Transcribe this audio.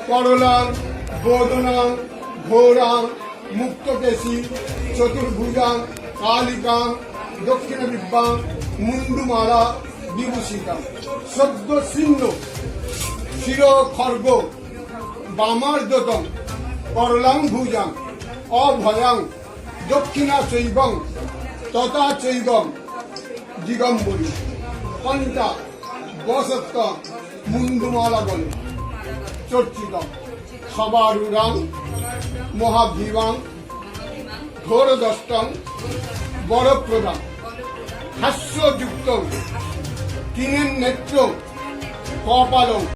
করলাং বোধনাং ঘোরাং মুক্তকেশী চতুর্ভুজাং কালিকাং দক্ষিণ দিব্যাং মুন্ডুমালা বিভূষিতাং সদ্য সিন্ধ শির খর্গ বামার্দতং করলাং ভুজাং অভয়াং দক্ষিণা চৈবং তথা চৈবং দিগম্বরী কণ্ঠা বসত্ত মুন্ডুমালা বলে চর্চিত সবারুরাং মহাভীমাং ঘোরদষ্টং বরপ্রদাং হাস্যযুক্ত কিনেন নেত্র কপালং